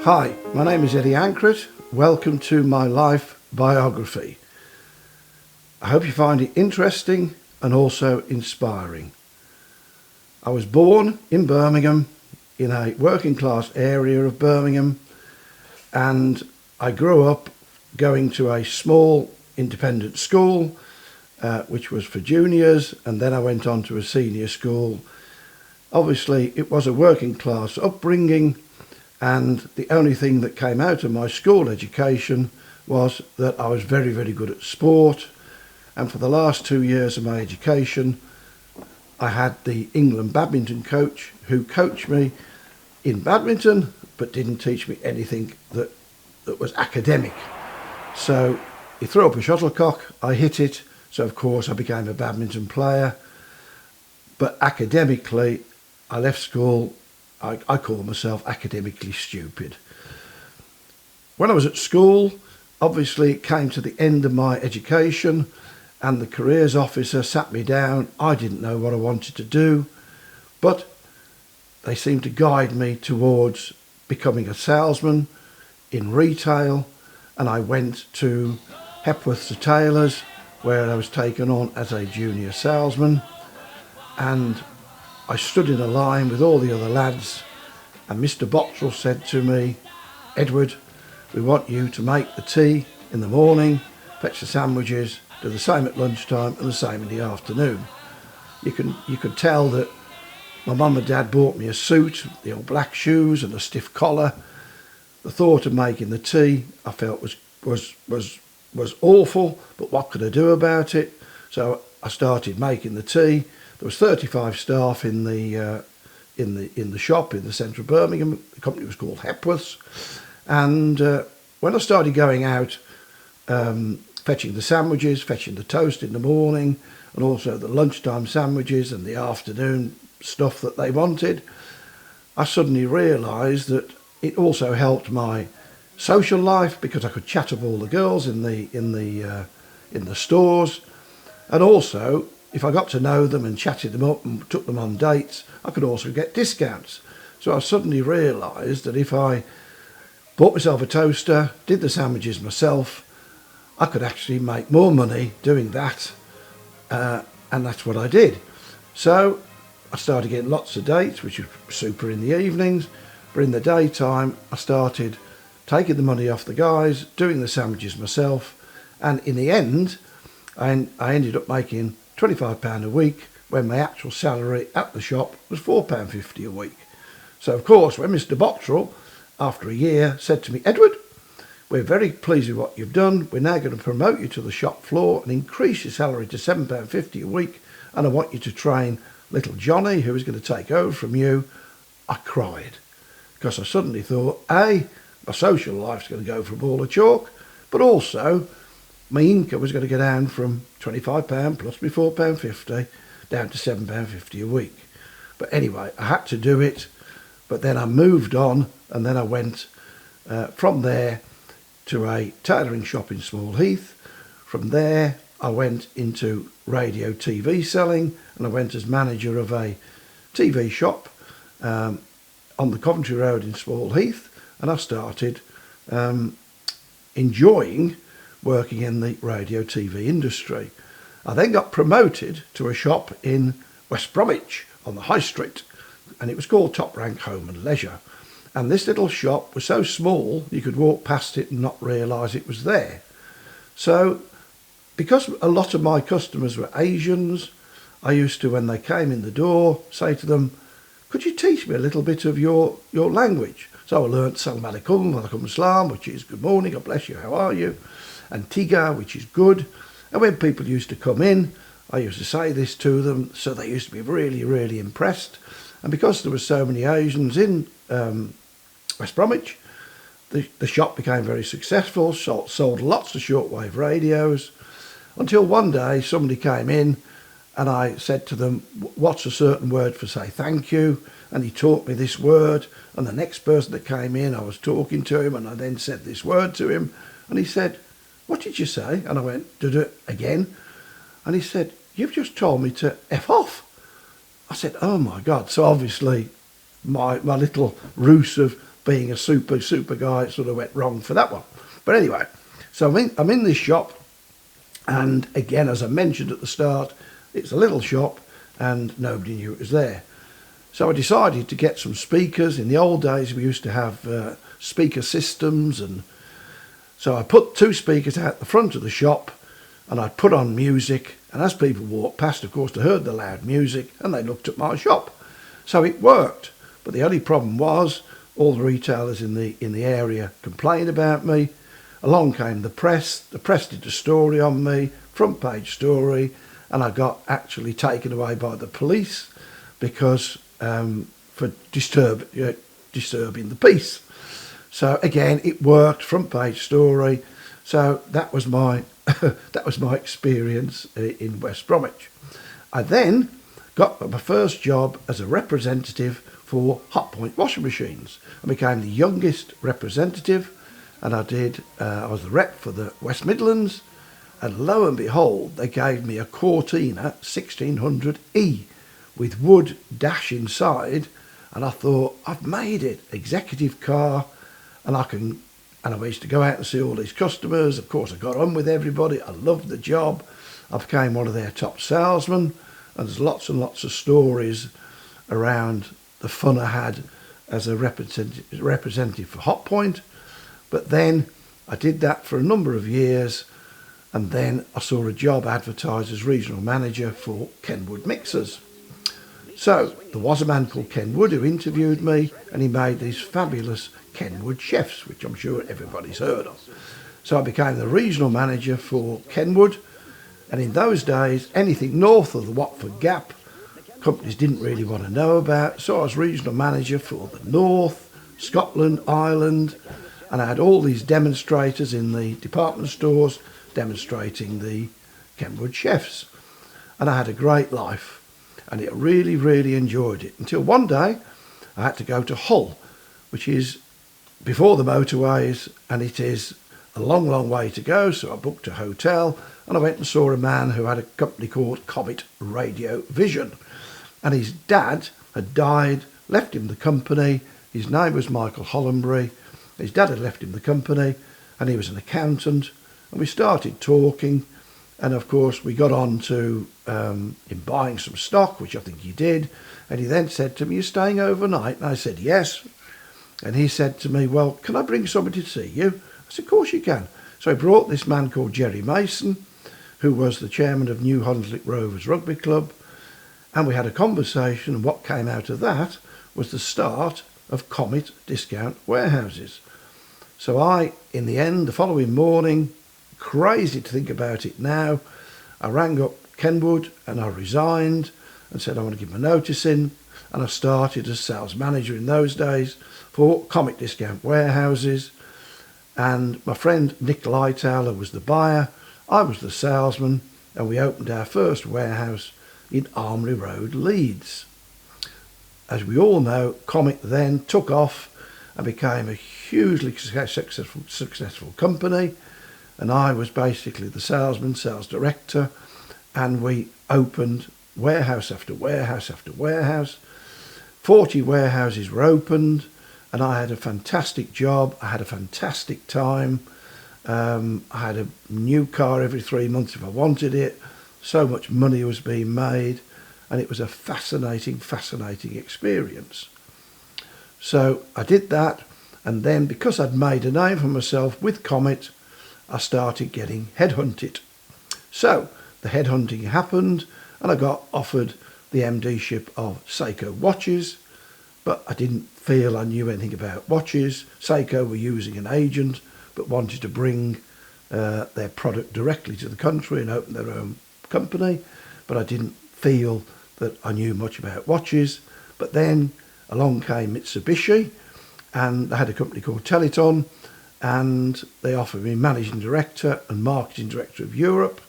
Hi, my name is Eddy Ankrett. Welcome to my life biography. I hope you find it interesting and also inspiring. I was born in Birmingham, in a working class area of Birmingham, and I grew up going to a small independent school, which was for juniors, and then I went on to a senior school. Obviously, it was a working class upbringing, and the only thing that came out of my school education was that I was very, very good at sport. And for the last 2 years of my education, I had the England badminton coach who coached me in badminton, but didn't teach me anything that was academic. So he threw up a shuttlecock, I hit it, so of course I became a badminton player. But academically, I left school. I call myself academically stupid. When I was at school, obviously it came to the end of my education and the careers officer sat me down. I didn't know what I wanted to do, but they seemed to guide me towards becoming a salesman in retail, and I went to Hepworth's Tailors, where I was taken on as a junior salesman, and I stood in a line with all the other lads, and Mr. Bottrell said to me, "Edward, we want you to make the tea in the morning, fetch the sandwiches, do the same at lunchtime and the same in the afternoon." You could tell that my mum and dad bought me a suit, the old black shoes and a stiff collar. The thought of making the tea I felt was awful, but what could I do about it? So I started making the tea. There was 35 staff in the shop in the centre of Birmingham. The company was called Hepworth's, and when I started going out, fetching the sandwiches, fetching the toast in the morning, and also the lunchtime sandwiches and the afternoon stuff that they wanted, I suddenly realised that it also helped my social life, because I could chat up all the girls in the stores, and also if I got to know them and chatted them up and took them on dates, I could also get discounts. So I suddenly realised that if I bought myself a toaster, did the sandwiches myself, I could actually make more money doing that, and that's what I did. So I started getting lots of dates, which was super in the evenings, but in the daytime I started taking the money off the guys, doing the sandwiches myself, and in the end I ended up making £25 a week when my actual salary at the shop was £4.50 a week. So of course when Mr. Bottrell, after a year, said to me, "Edward, we're very pleased with what you've done. We're now going to promote you to the shop floor and increase your salary to £7.50 a week, and I want you to train little Johnny, who is going to take over from you," I cried, because I suddenly thought, A, my social life's going to go for a ball of chalk, but also my income was going to go down from £25 plus my £4.50 down to £7.50 a week. But anyway, I had to do it. But then I moved on, and then I went from there to a tailoring shop in Small Heath. From there, I went into radio TV selling, and I went as manager of a TV shop on the Coventry Road in Small Heath, and I started enjoying working in the radio TV industry. I then got promoted to a shop in West Bromwich on the High Street, and it was called Top Rank Home and Leisure. And this little shop was so small you could walk past it and not realise it was there. So because a lot of my customers were Asians, I used to, when they came in the door, say to them, "Could you teach me a little bit of your language?" So I learnt Salam Alaikum, Walaikum Assalam, which is good morning, God bless you, how are you? And Tiga, which is good. And when people used to come in, I used to say this to them, so they used to be really, really impressed. And because there were so many Asians in West Bromwich, the shop became very successful, sold lots of shortwave radios, until one day somebody came in and I said to them, "What's a certain word for say thank you?" And he taught me this word, and the next person that came in, I was talking to him, and I then said this word to him, and he said, "What did you say?" And I went, "Did it again?" And he said, "You've just told me to F off." I said, "Oh my God." So obviously my little ruse of being a super guy, it sort of went wrong for that one. But anyway, so I'm in this shop, and again, as I mentioned at the start, it's a little shop and nobody knew it was there. So I decided to get some speakers. In the old days, we used to have speaker systems, and so I put 2 speakers out the front of the shop, and I put on music, and as people walked past, of course, they heard the loud music and they looked at my shop. So it worked. But the only problem was all the retailers in the area complained about me. Along came the press. The press did a story on me, front page story, and I got actually taken away by the police because for disturbing the peace. So again, it worked, front page story. So that was my that was my experience in West Bromwich. I then got my first job as a representative for Hot Point washing machines. I became the youngest representative, and I was the rep for the West Midlands, and lo and behold, they gave me a Cortina 1600E with wood dash inside, and I thought, I've made it, executive car, and I used to go out and see all these customers. Of course, I got on with everybody. I loved the job. I became one of their top salesmen, and there's lots and lots of stories around the fun I had as a representative for Hot Point. But then I did that for a number of years, and then I saw a job advertised as regional manager for Kenwood Mixers. So there was a man called Ken Wood who interviewed me, and he made these fabulous Kenwood chefs, which I'm sure everybody's heard of. So I became the regional manager for Kenwood, and in those days, anything north of the Watford Gap, companies didn't really want to know about. So I was regional manager for the North, Scotland, Ireland, and I had all these demonstrators in the department stores demonstrating the Kenwood chefs. And I had a great life, and I really, really enjoyed it, until one day I had to go to Hull, which is before the motorways, and it is a long, long way to go. So I booked a hotel, and I went and saw a man who had a company called Comet Radio Vision, and his dad had died, left him the company. His name was Michael Hollenbury. His dad had left him the company, and he was an accountant, and we started talking, and of course we got on to him buying some stock, which I think he did, and he then said to me, "You're staying overnight?" And I said, "Yes." And he said to me, "Well, can I bring somebody to see you?" I said, "Of course you can." So I brought this man called Jerry Mason, who was the chairman of New Hunslick Rovers Rugby Club, and we had a conversation, and what came out of that was the start of Comet Discount Warehouses. So I, in the end, the following morning, crazy to think about it now, I rang up Kenwood and I resigned and said I want to give my notice in, and I started as sales manager in those days for Comet Discount Warehouses, and my friend Nick Lightower was the buyer, I was the salesman, and we opened our first warehouse in Armory Road, Leeds. As we all know, Comet then took off and became a hugely successful company, and I was basically the salesman, sales director, and we opened warehouse after warehouse after warehouse. 40 warehouses were opened, and I had a fantastic job. I had a fantastic time. I had a new car every 3 months if I wanted it. So much money was being made, and it was a fascinating experience. So I did that, and then because I'd made a name for myself with Comet, I started getting headhunted. So the headhunting happened, and I got offered the MD-ship of Seiko Watches, but I didn't feel I knew anything about watches. Seiko were using an agent, but wanted to bring their product directly to the country and open their own company, but I didn't feel that I knew much about watches. But then along came Mitsubishi, and they had a company called Teleton, and they offered me managing director and marketing director of Europe,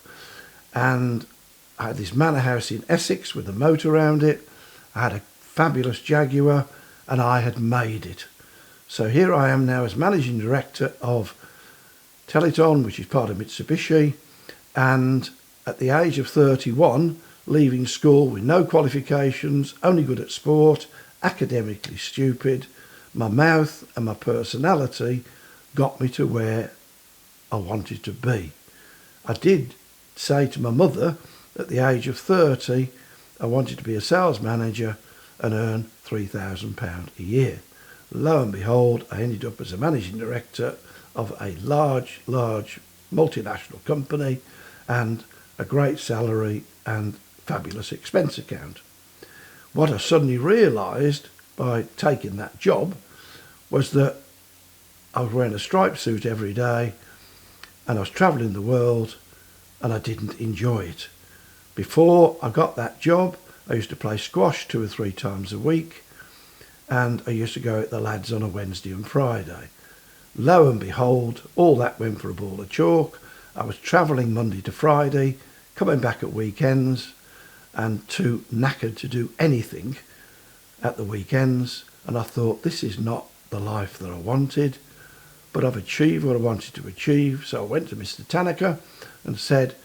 and I had this manor house in Essex with a moat around it. I had a fabulous Jaguar, and I had made it. So here I am now as managing director of Teleton, which is part of Mitsubishi, and at the age of 31, leaving school with no qualifications, only good at sport, academically stupid, my mouth and my personality got me to where I wanted to be. I did say to my mother at the age of 30, I wanted to be a sales manager and earn £3,000 a year. Lo and behold, I ended up as a managing director of a large multinational company and a great salary and fabulous expense account. What I suddenly realised by taking that job was that I was wearing a striped suit every day and I was travelling the world and I didn't enjoy it. Before I got that job, I used to play squash 2 or 3 times a week and I used to go out with the lads on a Wednesday and Friday. Lo and behold, all that went for a ball of chalk. I was travelling Monday to Friday, coming back at weekends and too knackered to do anything at the weekends. And I thought, this is not the life that I wanted, but I've achieved what I wanted to achieve. So I went to Mr. Tanaka and said,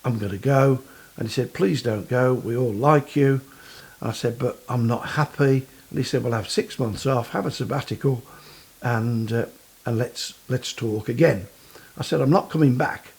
I'm going to go. And he said, please don't go. We all like you. And I said, but I'm not happy. And he said, well, have 6 months off, have a sabbatical and let's talk again. I said, I'm not coming back